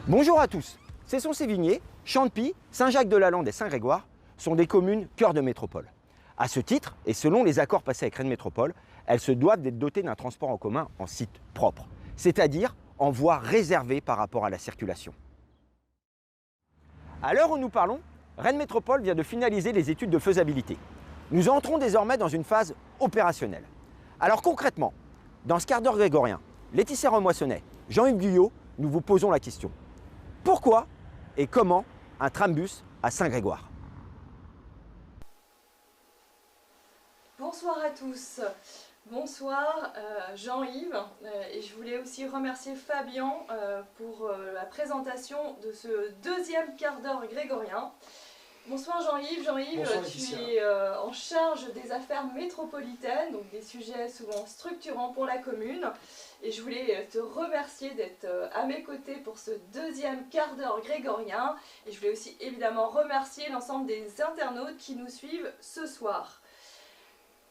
Bonjour à tous. Cesson-Sévigné, Champy, Saint-Jacques-de-la-Lande et Saint-Grégoire sont des communes cœur de métropole. À ce titre, et selon les accords passés avec Rennes Métropole, elles se doivent d'être dotées d'un transport en commun en site propre, c'est-à-dire en voie réservée par rapport à la circulation. À l'heure où nous parlons, Rennes Métropole vient de finaliser les études de faisabilité. Nous entrons désormais dans une phase opérationnelle. Alors concrètement, dans ce quart d'heure grégorien, Laetitia Remoissonnet, Jean-Yves Guyot, nous vous posons la question. Pourquoi et comment un trambus à Saint-Grégoire? Bonsoir à tous. Bonsoir Jean-Yves et je voulais aussi remercier Fabien pour la présentation de ce deuxième quart d'heure grégorien. Bonsoir Jean-Yves. Jean-Yves, tu es en charge des affaires métropolitaines, donc des sujets souvent structurants pour la commune. Et je voulais te remercier d'être à mes côtés pour ce deuxième quart d'heure grégorien. Et je voulais aussi évidemment remercier l'ensemble des internautes qui nous suivent ce soir.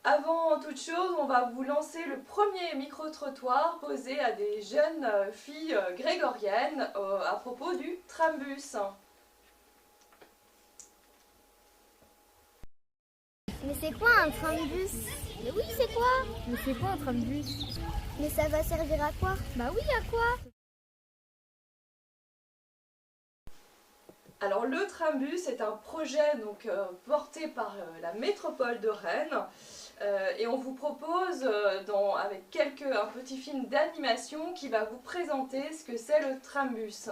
Avant toute chose, on va vous lancer le premier micro-trottoir posé à des jeunes filles grégoriennes à propos du trambus. Mais c'est quoi un trambus? Mais oui, c'est quoi? Mais c'est quoi un trambus? Mais ça va servir à quoi? Bah oui, à quoi? Alors le trambus est un projet donc, porté par la métropole de Rennes et on vous propose avec un petit film d'animation qui va vous présenter ce que c'est le trambus.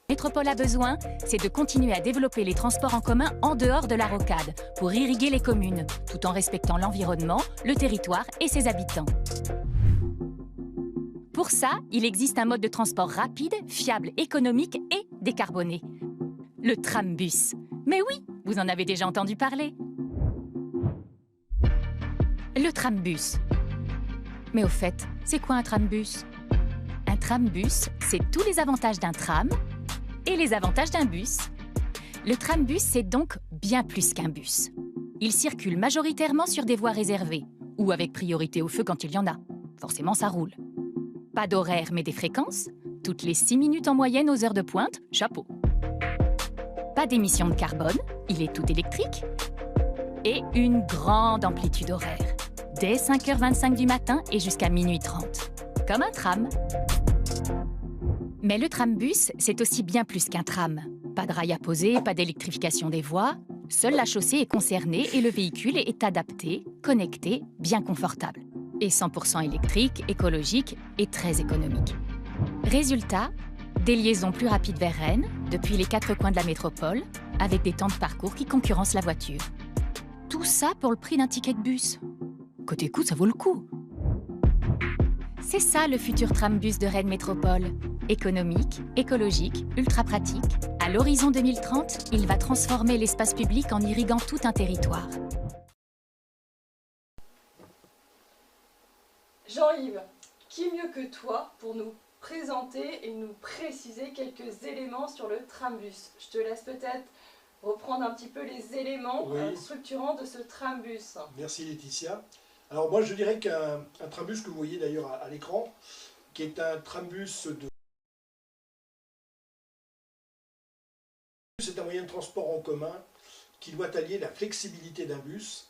Métropole a besoin, c'est de continuer à développer les transports en commun en dehors de la rocade pour irriguer les communes, tout en respectant l'environnement, le territoire et ses habitants. Pour ça, il existe un mode de transport rapide, fiable, économique et décarboné. Le trambus. Mais oui, vous en avez déjà entendu parler. Le trambus. Mais au fait, c'est quoi un trambus? Un trambus, c'est tous les avantages d'un tram et les avantages d'un bus. Le trambus, c'est donc bien plus qu'un bus. Il circule majoritairement sur des voies réservées, ou avec priorité au feu quand il y en a. Forcément, ça roule. Pas d'horaire, mais des fréquences. Toutes les 6 minutes en moyenne aux heures de pointe, chapeau. Pas d'émissions de carbone, il est tout électrique. Et une grande amplitude horaire. Dès 5h25 du matin et jusqu'à minuit 30. Comme un tram. Mais le trambus, c'est aussi bien plus qu'un tram. Pas de rails à poser, pas d'électrification des voies. Seule la chaussée est concernée et le véhicule est adapté, connecté, bien confortable. Et 100% électrique, écologique et très économique. Résultat, des liaisons plus rapides vers Rennes, depuis les 4 coins de la métropole, avec des temps de parcours qui concurrencent la voiture. Tout ça pour le prix d'un ticket de bus. Côté coût, ça vaut le coup. C'est ça le futur trambus de Rennes Métropole. Économique, écologique, ultra pratique. À l'horizon 2030, il va transformer l'espace public en irriguant tout un territoire. Jean-Yves, qui mieux que toi pour nous présenter et nous préciser quelques éléments sur le trambus? Je te laisse peut-être reprendre un petit peu les éléments structurants de ce trambus. Merci Laetitia. Alors moi je dirais qu'un trambus que vous voyez d'ailleurs à l'écran, qui est un trambus c'est un moyen de transport en commun qui doit allier la flexibilité d'un bus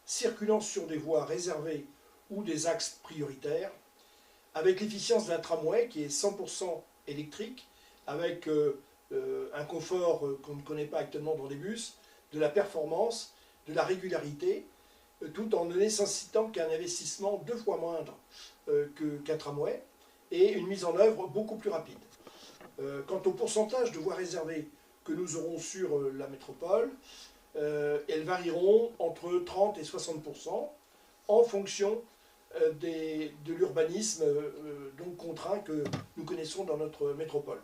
circulant sur des voies réservées ou des axes prioritaires, avec l'efficience d'un tramway qui est 100% électrique, avec un confort qu'on ne connaît pas actuellement dans les bus, de la performance, de la régularité, tout en ne nécessitant qu'un investissement 2 fois moindre qu'un tramway, et une mise en œuvre beaucoup plus rapide. Quant au pourcentage de voies réservées que nous aurons sur la métropole, elles varieront entre 30 et 60% en fonction de l'urbanisme donc contraint que nous connaissons dans notre métropole.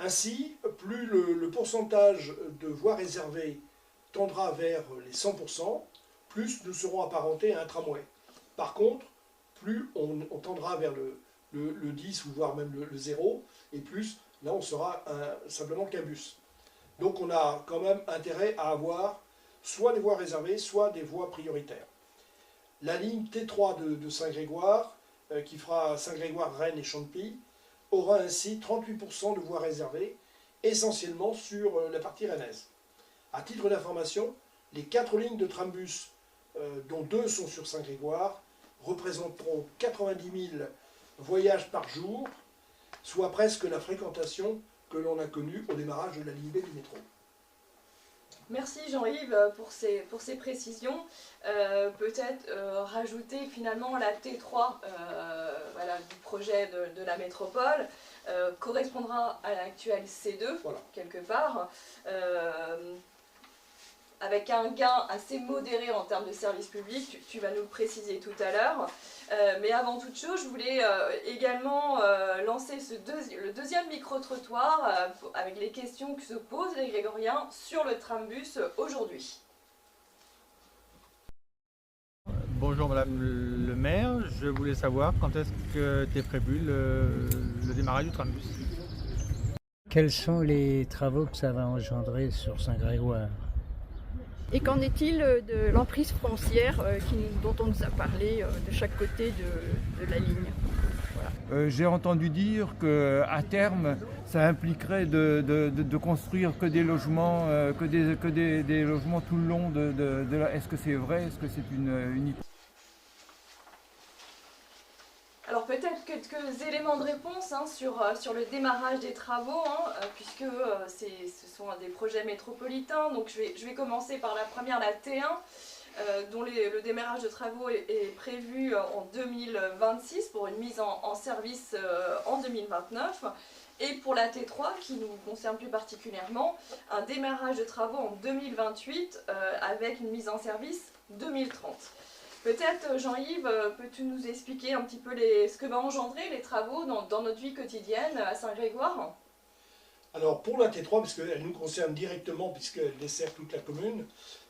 Ainsi, plus le pourcentage de voies réservées tendra vers les 100%, plus nous serons apparentés à un tramway. Par contre, plus on tendra vers le 10 ou voire même le 0, et plus là on sera simplement qu'un bus. Donc on a quand même intérêt à avoir soit des voies réservées, soit des voies prioritaires. La ligne T3 de Saint-Grégoire qui fera Saint-Grégoire, Rennes et Chantepie, aura ainsi 38% de voies réservées, essentiellement sur la partie rennaise. À titre d'information, les 4 lignes de trambus, dont 2 sont sur Saint-Grégoire, représenteront 90 000 voyages par jour, soit presque la fréquentation que l'on a connue au démarrage de la ligne B du métro. Merci Jean-Yves pour ces précisions. Peut-être rajouter finalement la T3 voilà, du projet de la métropole correspondra à l'actuelle C2, voilà, quelque part, avec un gain assez modéré en termes de service public, tu vas nous le préciser tout à l'heure. Mais avant toute chose, je voulais également lancer le deuxième micro-trottoir avec les questions que se posent les Grégoriens sur le trambus aujourd'hui. Bonjour Madame le maire, je voulais savoir quand est-ce que est prévu le démarrage du trambus. Quels sont les travaux que ça va engendrer sur Saint-Grégoire? Et qu'en est-il de l'emprise foncière dont on nous a parlé de chaque côté de la ligne? Voilà. J'ai entendu dire qu'à terme, ça impliquerait de construire que des logements, des logements tout le long de la... Est-ce que c'est vrai? Est-ce que c'est une hypothèse? Alors peut-être quelques éléments de réponse sur le démarrage des travaux, puisque ce sont des projets métropolitains. Donc je vais commencer par la première, la T1, dont le démarrage de travaux est prévu en 2026 pour une mise en service en 2029. Et pour la T3, qui nous concerne plus particulièrement, un démarrage de travaux en 2028 avec une mise en service 2030. Peut-être, Jean-Yves, peux-tu nous expliquer un petit peu ce que va engendrer les travaux dans notre vie quotidienne à Saint-Grégoire? Alors pour la T3, parce qu'elle nous concerne directement, puisqu'elle dessert toute la commune,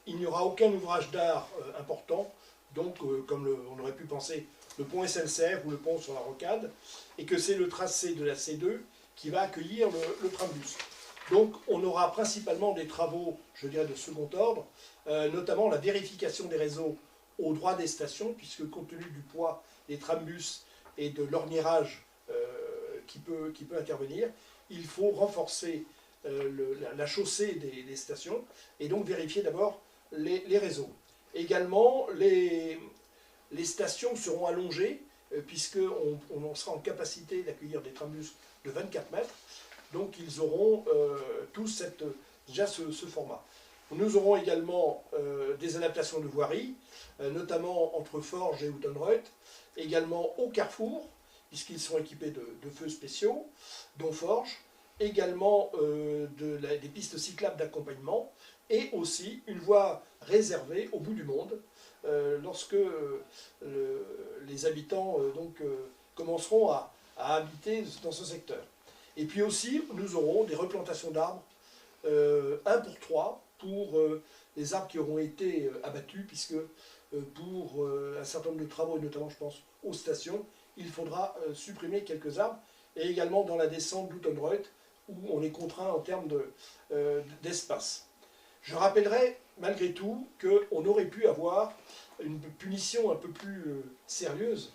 il n'y aura aucun ouvrage d'art important, donc comme on aurait pu penser le pont SNCF ou le pont sur la Rocade, et que c'est le tracé de la C2 qui va accueillir le trambus. Donc on aura principalement des travaux, je dirais, de second ordre, notamment la vérification des réseaux au droit des stations, puisque compte tenu du poids des trambus et de l'orniérage qui peut intervenir, il faut renforcer la chaussée des stations et donc vérifier d'abord les réseaux. Également, les stations seront allongées puisqu'on sera en capacité d'accueillir des trambus de 24 mètres, donc ils auront tous déjà ce format. Nous aurons également des adaptations de voirie, notamment entre Forges et Houtenreuth, également au Carrefour, puisqu'ils sont équipés de feux spéciaux, dont Forges, également des pistes cyclables d'accompagnement, et aussi une voie réservée au bout du monde, lorsque les habitants commenceront à habiter dans ce secteur. Et puis aussi, nous aurons des replantations d'arbres, 1 pour 3, pour les arbres qui auront été abattus, puisque pour un certain nombre de travaux, et notamment je pense aux stations, il faudra supprimer quelques arbres, et également dans la descente d'Houtenreuth, où on est contraint en termes d'espace. Je rappellerai malgré tout qu'on aurait pu avoir une punition un peu plus sérieuse,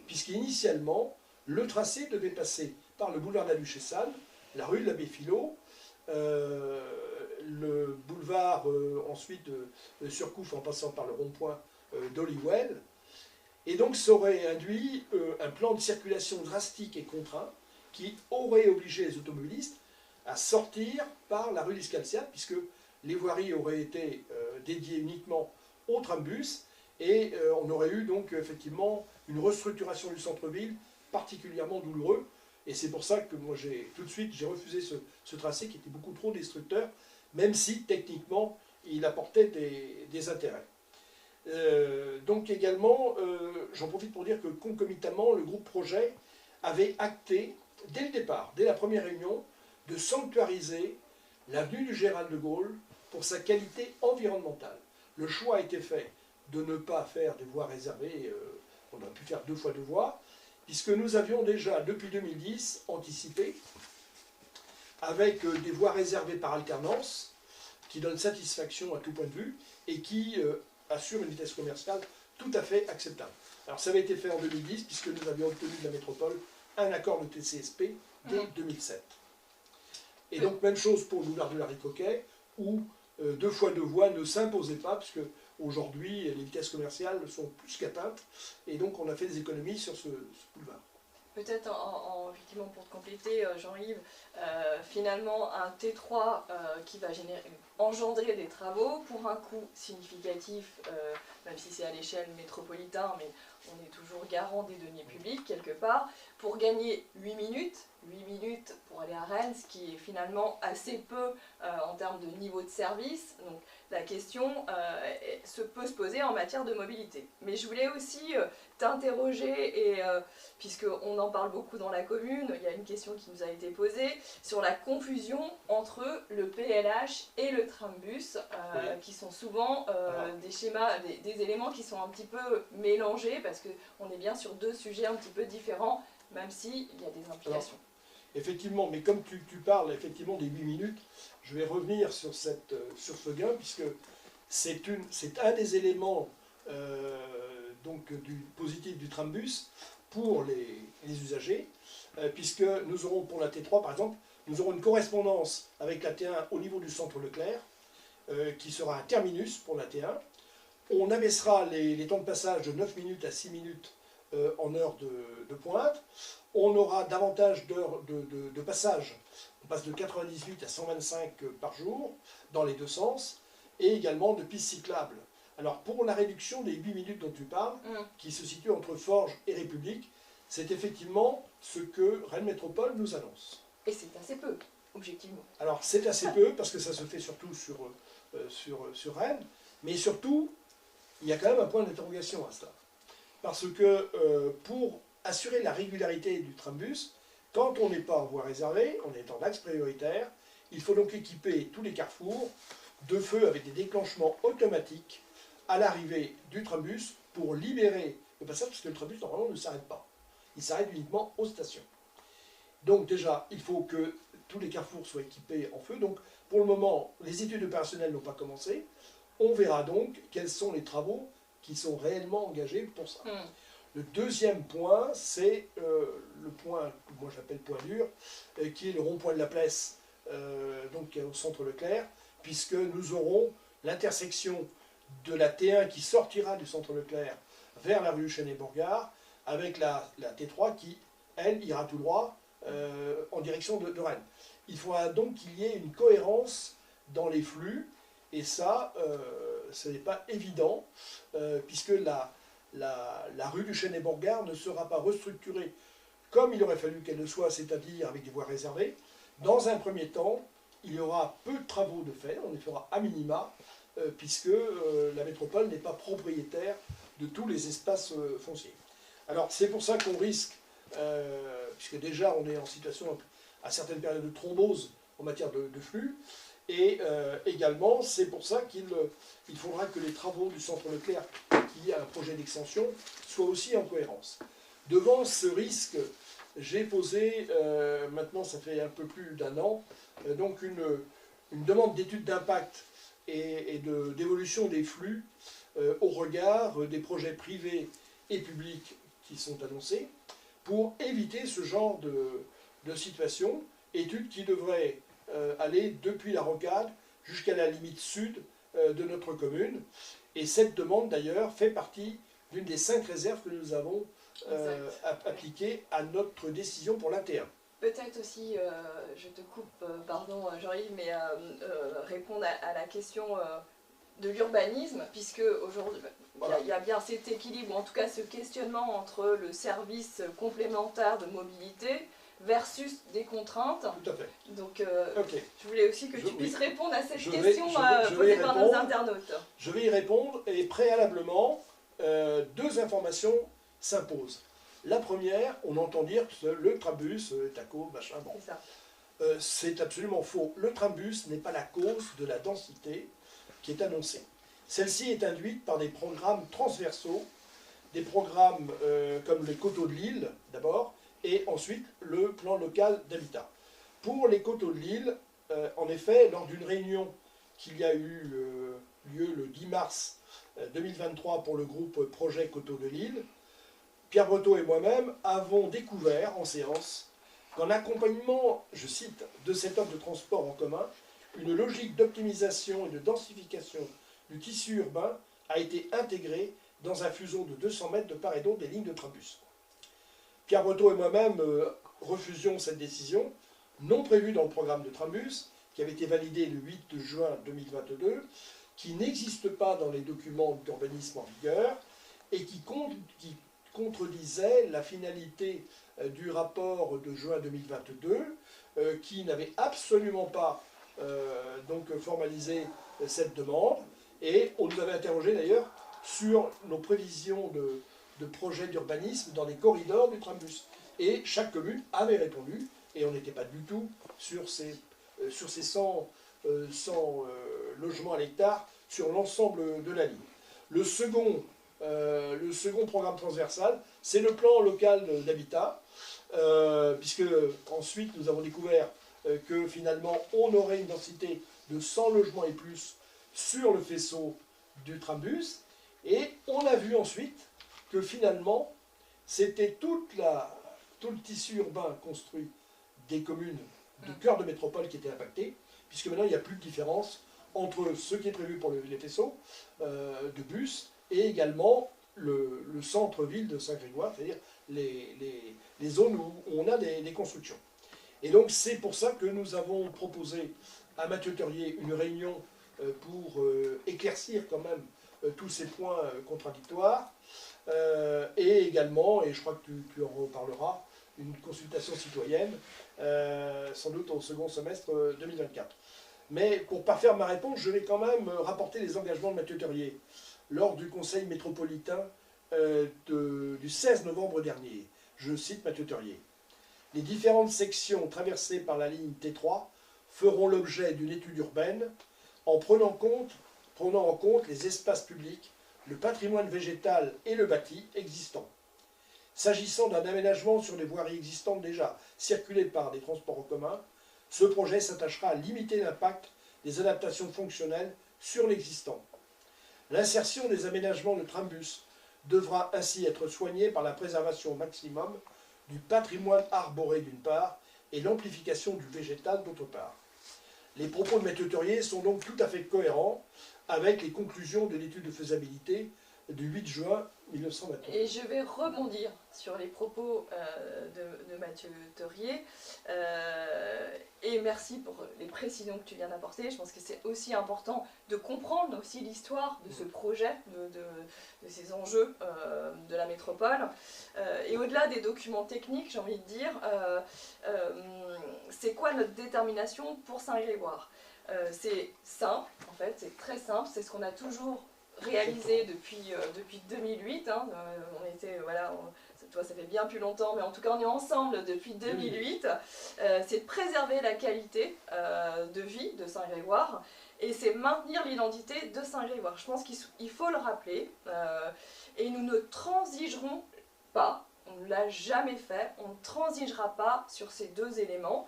puisqu'initialement, le tracé devait passer par le boulevard de la Duchessane, la rue de l'Abbé Filot, le boulevard ensuite de Surcouf en passant par le rond-point d'Holywell. Et donc ça aurait induit un plan de circulation drastique et contraint qui aurait obligé les automobilistes à sortir par la rue d'Escalciade, puisque les voiries auraient été dédiées uniquement au trambus, et on aurait eu donc effectivement une restructuration du centre-ville particulièrement douloureuse. Et c'est pour ça que moi tout de suite j'ai refusé ce tracé qui était beaucoup trop destructeur, même si techniquement il apportait des intérêts. Donc également, j'en profite pour dire que concomitamment, le groupe projet avait acté dès le départ, dès la première réunion, de sanctuariser l'avenue du Général de Gaulle pour sa qualité environnementale. Le choix a été fait de ne pas faire des voies réservées, on aurait pu faire 2 fois 2 voies, puisque nous avions déjà, depuis 2010, anticipé, avec des voies réservées par alternance, qui donnent satisfaction à tout point de vue, et qui assurent une vitesse commerciale tout à fait acceptable. Alors ça avait été fait en 2010, puisque nous avions obtenu de la métropole un accord de TCSP dès 2007. Et donc même chose pour le boulevard de Larry-Coquet, où 2 fois 2 voies ne s'imposaient pas, puisque aujourd'hui les vitesses commerciales sont plus qu'atteintes, et donc on a fait des économies sur ce boulevard. Peut-être effectivement pour te compléter, Jean-Yves, finalement un T3 qui va engendrer des travaux pour un coût significatif, même si c'est à l'échelle métropolitaine, mais on est toujours garant des deniers publics quelque part, pour gagner 8 minutes pour aller à Rennes, ce qui est finalement assez peu en termes de niveau de service. Donc la question peut se poser en matière de mobilité. Mais je voulais aussi t'interroger, et puisqu'on en parle beaucoup dans la commune, il y a une question qui nous a été posée sur la confusion entre le PLH et le trambus, qui sont souvent des schémas, des éléments qui sont un petit peu mélangés, parce qu'on est bien sur 2 sujets un petit peu différents, même s'il y a des implications. Alors, effectivement, mais comme tu parles effectivement des 8 minutes, je vais revenir sur ce gain, puisque c'est un des éléments donc, du positif du trambus pour les usagers, puisque nous aurons pour la T3 par exemple, nous aurons une correspondance avec la T1 au niveau du centre Leclerc, qui sera un terminus pour la T1. On abaissera les temps de passage de 9 minutes à 6 minutes en heure de pointe. On aura davantage d'heures de passage. On passe de 98 à 125 par jour, dans les 2 sens, et également de pistes cyclables. Alors pour la réduction des 8 minutes dont tu parles, qui se situe entre Forges et République, c'est effectivement ce que Rennes Métropole nous annonce. Et c'est assez peu, objectivement. Alors c'est assez peu, parce que ça se fait surtout sur Rennes, mais surtout, il y a quand même un point d'interrogation à cela. Parce que pour assurer la régularité du trambus, quand on n'est pas en voie réservée, on est en axe prioritaire, il faut donc équiper tous les carrefours de feux avec des déclenchements automatiques à l'arrivée du trambus pour libérer le passage, parce que le trambus normalement ne s'arrête pas. Il s'arrête uniquement aux stations. Donc déjà, il faut que tous les carrefours soient équipés en feu. Donc pour le moment, les études opérationnelles n'ont pas commencé. On verra donc quels sont les travaux qui sont réellement engagés pour ça. Le deuxième point, c'est le point que moi j'appelle point dur, qui est le rond-point de la Plesse, donc au centre Leclerc, puisque nous aurons l'intersection de la T1 qui sortira du centre Leclerc vers la rue Chenet-Bourgard, avec la T3 qui, elle, ira tout droit en direction de Rennes. Il faudra donc qu'il y ait une cohérence dans les flux, et ça, ce n'est pas évident, puisque la rue du Chenet-Bourgard ne sera pas restructurée comme il aurait fallu qu'elle le soit, c'est-à-dire avec des voies réservées. Dans un premier temps, il y aura peu de travaux de fait, on les fera à minima, puisque la métropole n'est pas propriétaire de tous les espaces fonciers. Alors c'est pour ça qu'on risque, puisque déjà on est en situation à certaines périodes de thrombose en matière de flux, et également c'est pour ça qu'il faudra que les travaux du centre Leclerc, qui a un projet d'extension, soient aussi en cohérence. Devant ce risque, j'ai posé, maintenant ça fait un peu plus d'1 an, donc une demande d'étude d'impact et d'évolution des flux au regard des projets privés et publics qui sont annoncés, pour éviter ce genre de situation, étude qui devrait aller depuis la rocade jusqu'à la limite sud de notre commune. Et cette demande d'ailleurs fait partie d'une des 5 réserves que nous avons appliquées à notre décision pour l'AT1. Peut-être aussi, je te coupe, pardon Jean-Yves, mais répondre à la question de l'urbanisme, puisque aujourd'hui, il y a bien cet équilibre, ou en tout cas ce questionnement entre le service complémentaire de mobilité versus des contraintes. Tout à fait. Donc je voulais aussi que tu puisses répondre à cette question posée par nos internautes. Je vais y répondre, et préalablement, 2 informations s'imposent. La première, on entend dire que le trambus, TACO, machin, bon. C'est ça. C'est absolument faux. Le trambus n'est pas la cause de la densité qui est annoncée. Celle-ci est induite par des programmes transversaux, des programmes comme les coteaux de Lille, d'abord, et ensuite le plan local d'habitat. Pour les coteaux de Lille, en effet, lors d'une réunion qu'il y a eu lieu le 10 mars 2023 pour le groupe Projet Coteaux de Lille, Pierre Breteau et moi-même avons découvert en séance qu'en accompagnement, je cite, de cette offre de transport en commun, une logique d'optimisation et de densification du tissu urbain a été intégrée dans un fuseau de 200 mètres de part et d'autre des lignes de trambus. Pierre Breteau et moi-même refusions cette décision, non prévue dans le programme de trambus, qui avait été validé le 8 juin 2022, qui n'existe pas dans les documents d'urbanisme en vigueur et qui contredisait la finalité du rapport de juin 2022, qui n'avait absolument pas donc formalisé cette demande. Et on nous avait interrogé d'ailleurs sur nos prévisions de projets d'urbanisme dans les corridors du trambus. Et chaque commune avait répondu, et on n'était pas du tout sur ces 100 logements à l'hectare sur l'ensemble de la ligne. Le second programme transversal, c'est le plan local d'habitat, puisque ensuite nous avons découvert que finalement on aurait une densité de 100 logements et plus sur le faisceau du trambus, et on a vu ensuite que finalement c'était tout le tissu urbain construit des communes de cœur de métropole qui était impacté, puisque maintenant il n'y a plus de différence entre ce qui est prévu pour les faisceaux de bus et également le centre-ville de Saint-Grégoire, c'est-à-dire les zones où on a des constructions. Et donc c'est pour ça que nous avons proposé à Mathieu Therrier une réunion pour éclaircir quand même tous ces points contradictoires, et également, et je crois que tu en reparleras, une consultation citoyenne, sans doute au second semestre 2024. Mais pour ne pas faire ma réponse, je vais quand même rapporter les engagements de Mathieu Therrier lors du Conseil métropolitain du 16 novembre dernier. Je cite Mathieu Therrier. « Les différentes sections traversées par la ligne T3 feront l'objet d'une étude urbaine en prenant en compte les espaces publics, le patrimoine végétal et le bâti existant. S'agissant d'un aménagement sur des voiries existantes déjà circulées par des transports en commun, ce projet s'attachera à limiter l'impact des adaptations fonctionnelles sur l'existant. L'insertion des aménagements de trambus devra ainsi être soignée par la préservation au maximum du patrimoine arboré d'une part et l'amplification du végétal d'autre part. Les propos de Mathieu Therrier sont donc tout à fait cohérents avec les conclusions de l'étude de faisabilité du 8 juin 1921. Et je vais rebondir sur les propos de Mathieu Therrier. Et merci pour les précisions que tu viens d'apporter. Je pense que c'est aussi important de comprendre aussi l'histoire de ce projet, de ces enjeux de la métropole. Et au-delà des documents techniques, j'ai envie de dire, c'est quoi notre détermination pour Saint-Grégoire? C'est simple, en fait, c'est très simple, c'est ce qu'on a toujours réalisé depuis 2008, hein. On était, voilà, toi ça fait bien plus longtemps, mais en tout cas on est ensemble depuis 2008, c'est de préserver la qualité de vie de Saint-Grégoire, et c'est maintenir l'identité de Saint-Grégoire. Je pense qu'il faut le rappeler, et nous ne transigerons pas, on ne l'a jamais fait, on ne transigera pas sur ces deux éléments.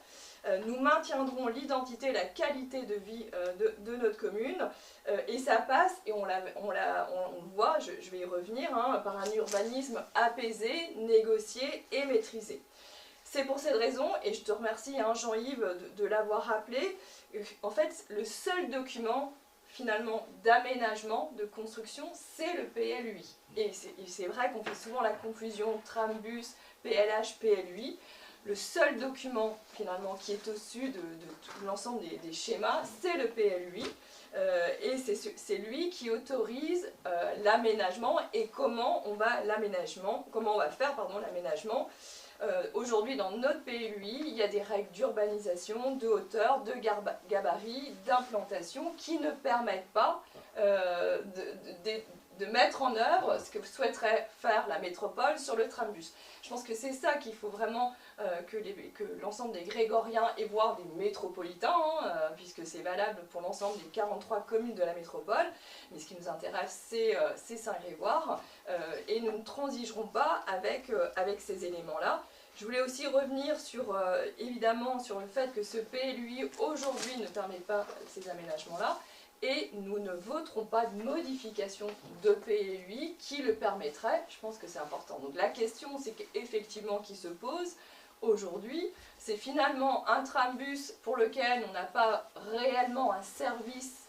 Nous maintiendrons l'identité, la qualité de vie de notre commune, et ça passe, et on le voit, je vais y revenir, hein, par un urbanisme apaisé, négocié et maîtrisé. C'est pour cette raison, et je te remercie, hein, Jean-Yves de l'avoir rappelé, en fait le seul document finalement d'aménagement, de construction, c'est le PLUI. Et c'est vrai qu'on fait souvent la confusion trambus, PLH, PLUI. Le seul document finalement qui est au-dessus de l'ensemble des schémas, c'est le PLUI, et c'est lui qui autorise l'aménagement et comment on va faire l'aménagement. Aujourd'hui dans notre PLUI, il y a des règles d'urbanisation, de hauteur, de gabarit, d'implantation qui ne permettent pas de mettre en œuvre ce que souhaiterait faire la métropole sur le trambus. Je pense que c'est ça qu'il faut vraiment que l'ensemble des Grégoriens et voire des métropolitains, hein, puisque c'est valable pour l'ensemble des 43 communes de la métropole, mais ce qui nous intéresse c'est Saint-Grégoire, et nous ne transigerons pas avec ces éléments-là. Je voulais aussi revenir évidemment sur le fait que ce PLUI aujourd'hui ne permet pas ces aménagements-là, et nous ne voterons pas de modification de PLUI qui le permettrait. Je pense que c'est important. Donc la question, c'est qu'effectivement qui se pose aujourd'hui, c'est finalement un trambus pour lequel on n'a pas réellement un service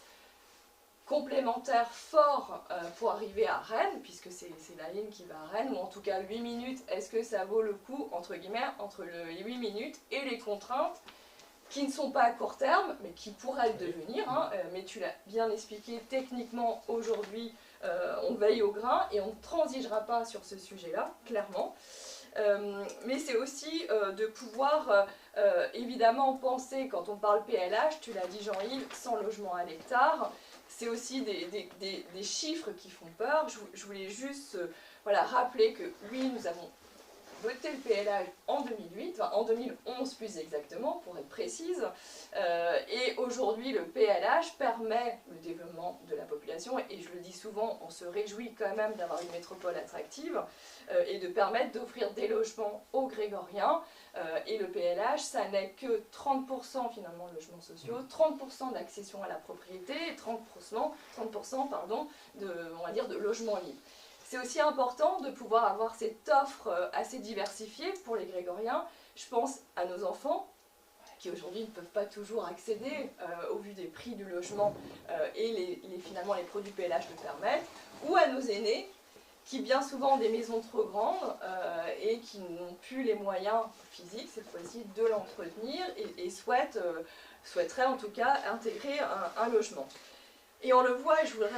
complémentaire fort pour arriver à Rennes, puisque c'est la ligne qui va à Rennes, ou en tout cas 8 minutes, est-ce que ça vaut le coup, entre guillemets, entre les 8 minutes et les contraintes qui ne sont pas à court terme, mais qui pourraient le devenir, hein, mais tu l'as bien expliqué, techniquement, aujourd'hui, on veille au grain et on ne transigera pas sur ce sujet-là, clairement. Mais c'est aussi de pouvoir évidemment penser, quand on parle PLH, tu l'as dit Jean-Yves, 100 logements à l'hectare, c'est aussi des chiffres qui font peur. Je voulais juste voilà, rappeler que oui, nous avons voté le PLH en 2008, enfin en 2011 plus exactement, pour être précise, et aujourd'hui le PLH permet le développement de la population, et je le dis souvent, on se réjouit quand même d'avoir une métropole attractive, et de permettre d'offrir des logements aux Grégoriens, et le PLH, ça n'est que 30% finalement de logements sociaux, 30% d'accession à la propriété, et 30% pardon, on va dire, de logements libres. C'est aussi important de pouvoir avoir cette offre assez diversifiée pour les Grégoriens. Je pense à nos enfants, qui aujourd'hui ne peuvent pas toujours accéder au vu des prix du logement et finalement les produits PLH le permettent, ou à nos aînés, qui bien souvent ont des maisons trop grandes et qui n'ont plus les moyens physiques, cette fois-ci, de l'entretenir et souhaiteraient en tout cas intégrer un logement. Et on le voit, et je voudrais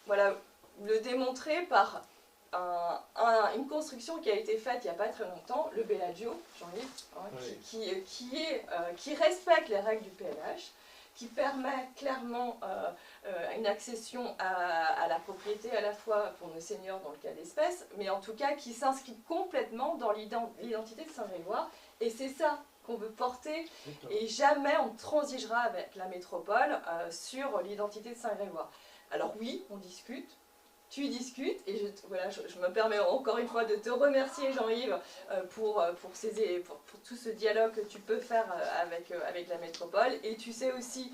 voilà, le démontrer par une construction qui a été faite il n'y a pas très longtemps, le Bellagio, Jean-Yves, hein, oui. qui respecte les règles du PLH, qui permet clairement une accession à la propriété à la fois pour nos seniors dans le cas d'espèces, mais en tout cas qui s'inscrit complètement dans l'identité de Saint-Grégoire, et c'est ça qu'on veut porter, et jamais on ne transigera avec la métropole sur l'identité de Saint-Grégoire. Alors oui, on discute, tu discutes, et je me permets encore une fois de te remercier Jean-Yves pour tout ce dialogue que tu peux faire avec la métropole, et tu sais aussi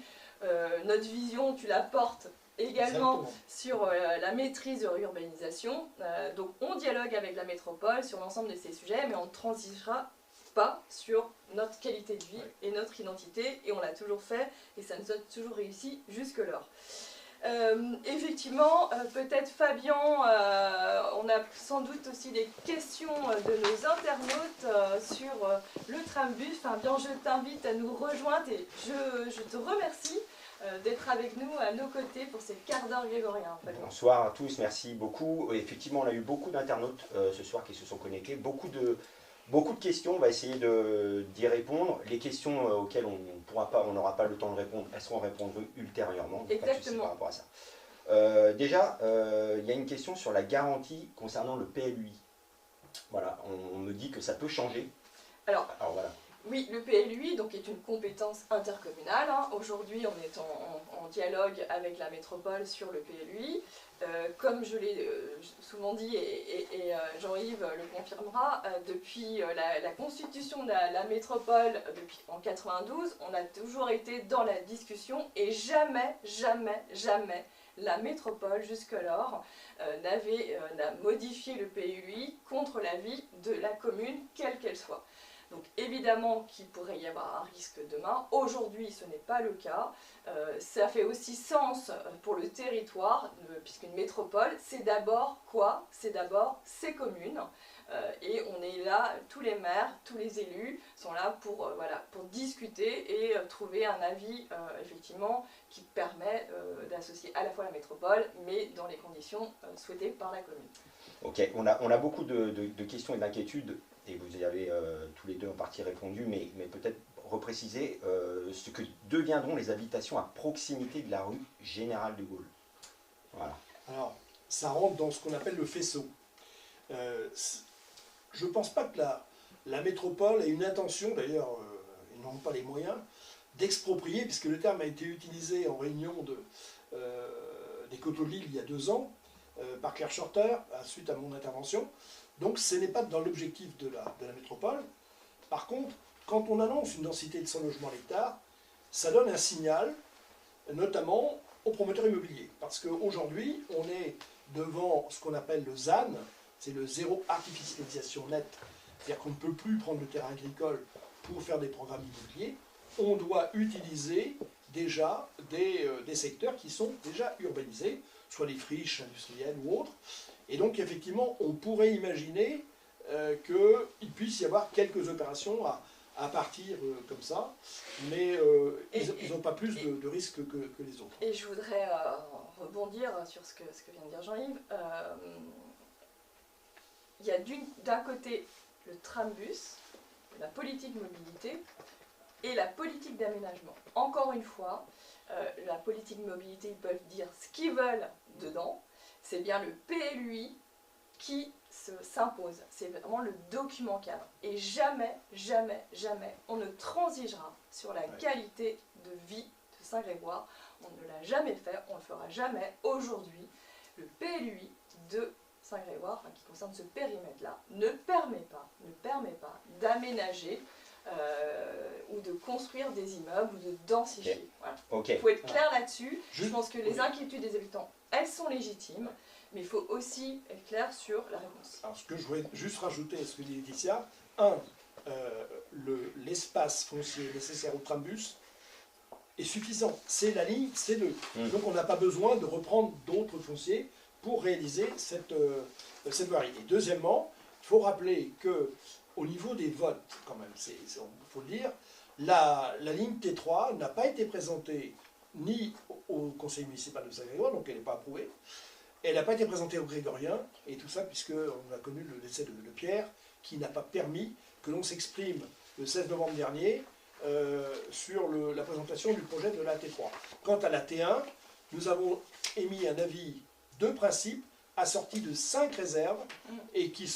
notre vision, tu la portes également. Exactement. Sur la maîtrise de l'urbanisation, donc on dialogue avec la métropole sur l'ensemble de ces sujets, mais on ne transigera pas sur notre qualité de vie et notre identité, et on l'a toujours fait, et ça nous a toujours réussi jusque-là. Effectivement, peut-être Fabien, on a sans doute aussi des questions de nos internautes sur le trambus. Fabien, je t'invite à nous rejoindre et je te remercie d'être avec nous à nos côtés pour ces quarts d'heure grégoriens. Bonsoir à tous, merci beaucoup. Effectivement, on a eu beaucoup d'internautes ce soir qui se sont connectés, beaucoup de questions, on va essayer d'y répondre. Les questions auxquelles on n'aura pas le temps de répondre, elles seront répondues ultérieurement. Exactement. Par rapport à ça. Déjà, il y a une question sur la garantie concernant le PLUI. Voilà, on me dit que ça peut changer. Alors voilà. Oui, le PLUI donc, est une compétence intercommunale. Hein. Aujourd'hui, on est en dialogue avec la métropole sur le PLUI. Comme je l'ai souvent dit, et Jean-Yves le confirmera, depuis la constitution de la métropole en 92, on a toujours été dans la discussion, et jamais la métropole jusqu'alors n'a modifié le PLUI contre l'avis de la commune, quelle qu'elle soit. Donc évidemment qu'il pourrait y avoir un risque demain. Aujourd'hui, ce n'est pas le cas. Ça fait aussi sens pour le territoire, puisqu'une métropole, c'est d'abord quoi? C'est d'abord ses communes. Et on est là, tous les maires, tous les élus sont là pour discuter et trouver un avis effectivement qui permet d'associer à la fois la métropole, mais dans les conditions souhaitées par la commune. Ok, on a beaucoup de questions et d'inquiétudes, et vous y avez tous les deux en partie répondu, mais peut-être repréciser ce que deviendront les habitations à proximité de la rue Général de Gaulle. Voilà. Alors, ça rentre dans ce qu'on appelle le faisceau. Je ne pense pas que la métropole ait une intention, d'ailleurs, ils n'ont pas les moyens, d'exproprier, puisque le terme a été utilisé en réunion des Coteaux de Lille il y a 2 ans, par Claire Shorter, suite à mon intervention. Donc ce n'est pas dans l'objectif de la métropole. Par contre, quand on annonce une densité de 100 logements à l'hectare, ça donne un signal notamment aux promoteurs immobiliers. Parce qu'aujourd'hui, on est devant ce qu'on appelle le ZAN, c'est le zéro artificialisation nette, c'est-à-dire qu'on ne peut plus prendre le terrain agricole pour faire des programmes immobiliers, on doit utiliser déjà des secteurs qui sont déjà urbanisés, soit les friches industrielles ou autres. Et donc effectivement, on pourrait imaginer qu'il puisse y avoir quelques opérations à partir comme ça, mais ils n'ont pas plus de risques que les autres. Et je voudrais rebondir sur ce que vient de dire Jean-Yves. Il y a d'un côté le trambus, la politique mobilité, et la politique d'aménagement. Encore une fois, la politique mobilité, ils peuvent dire ce qu'ils veulent dedans, c'est bien le PLUI qui s'impose. C'est vraiment le document cadre. Et jamais, jamais, jamais, on ne transigera sur la qualité de vie de Saint-Grégoire. On ne l'a jamais fait, on ne le fera jamais. Aujourd'hui, le PLUI de Saint-Grégoire, qui concerne ce périmètre-là, ne permet pas d'aménager ou de construire des immeubles ou de densifier. Voilà. Il faut être clair là-dessus. Je pense que les inquiétudes des habitants, elles sont légitimes, mais il faut aussi être clair sur la réponse. Alors, ce que je voudrais juste rajouter à ce que dit Laetitia, l'espace foncier nécessaire au trambus est suffisant. C'est la ligne C2. Donc on n'a pas besoin de reprendre d'autres fonciers pour réaliser cette voirie. Et deuxièmement, il faut rappeler qu'au niveau des votes, quand même, il faut le dire, la ligne T3 n'a pas été présentée ni au conseil municipal de Saint-Grégoire, donc elle n'est pas approuvée. Elle n'a pas été présentée aux Grégoriens, et tout ça puisqu'on a connu le décès de Pierre, qui n'a pas permis que l'on s'exprime le 16 novembre dernier sur la présentation du projet de la T3. Quant à la T1, nous avons émis un avis de principe assorti de 5 réserves, et il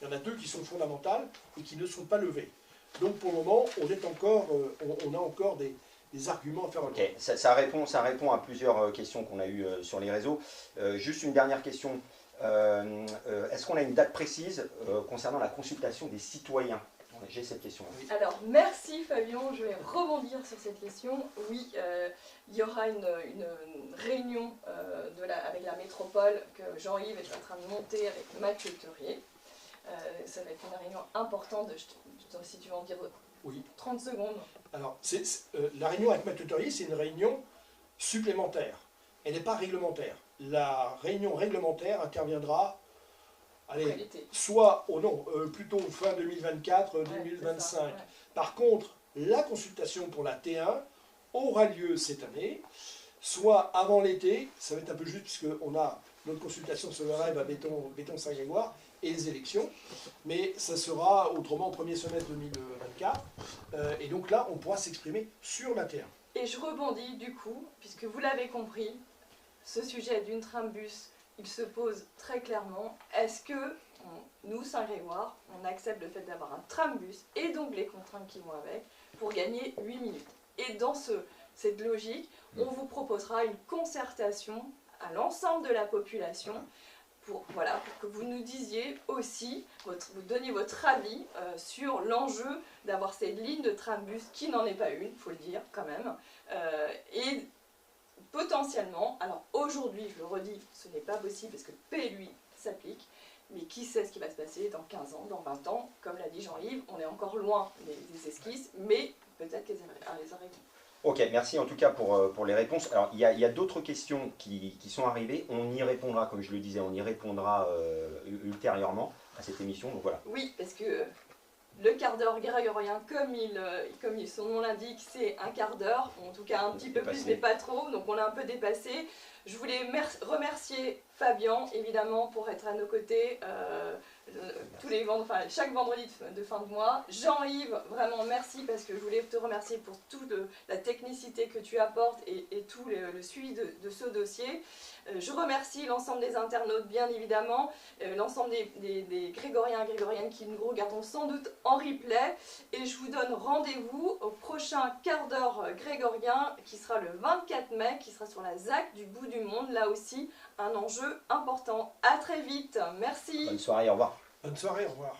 y en a 2 qui sont fondamentales et qui ne sont pas levées. Donc pour le moment, on a encore des arguments à faire valoir. Ok, ça répond à plusieurs questions qu'on a eues sur les réseaux. Juste une dernière question. Est-ce qu'on a une date précise concernant la consultation des citoyens? J'ai cette question. Oui. Alors, merci Fabien, je vais rebondir sur cette question. Oui, il y aura une réunion avec la métropole que Jean-Yves est en train de monter avec Mathieu Teurier. Ça va être une réunion importante, si tu veux en dire 30 secondes. Alors, la réunion avec Mathieu Teurier, c'est une réunion supplémentaire. Elle n'est pas réglementaire. La réunion réglementaire interviendra plutôt fin 2024, 2025. Ça, Par contre, la consultation pour la T1 aura lieu cette année, soit avant l'été, ça va être un peu juste puisque notre consultation sur le rêve à Béton Saint-Grégoire et les élections, mais ça sera autrement au premier semestre 2024, et donc là on pourra s'exprimer sur la T1. Et je rebondis du coup, puisque vous l'avez compris, ce sujet d'une trambus, il se pose très clairement. Est-ce que nous, Saint-Grégoire, on accepte le fait d'avoir un trambus et donc les contraintes qui vont avec pour gagner 8 minutes? Et dans cette logique, on vous proposera une concertation à l'ensemble de la population pour que vous nous disiez aussi, vous donniez votre avis sur l'enjeu d'avoir cette ligne de trambus qui n'en est pas une, il faut le dire quand même, et potentiellement, alors aujourd'hui, je le redis, ce n'est pas possible parce que PLUI s'applique, mais qui sait ce qui va se passer dans 15 ans, dans 20 ans, comme l'a dit Jean-Yves, on est encore loin des esquisses, mais peut-être qu'elles arriveront. Ok, merci en tout cas pour les réponses. Alors, il y a d'autres questions qui sont arrivées. On y répondra, comme je le disais, on y répondra ultérieurement à cette émission. Donc voilà. Oui, parce que le quart d'heure grégorien, comme son nom l'indique, c'est un quart d'heure, en tout cas un petit peu plus, mais pas trop, donc on l'a un peu dépassé. Je voulais remercier Fabien, évidemment, pour être à nos côtés chaque vendredi de fin de mois. Jean-Yves, vraiment merci, parce que je voulais te remercier pour toute la technicité que tu apportes et tout le suivi de ce dossier. Je remercie l'ensemble des internautes, bien évidemment, l'ensemble des Grégoriens et Grégoriennes qui nous regarderont sans doute en replay. Et je vous donne rendez-vous au prochain quart d'heure grégorien, qui sera le 24 mai, qui sera sur la ZAC du bout du monde. Là aussi, un enjeu important. À très vite. Merci. Bonne soirée, au revoir. Bonne soirée, au revoir.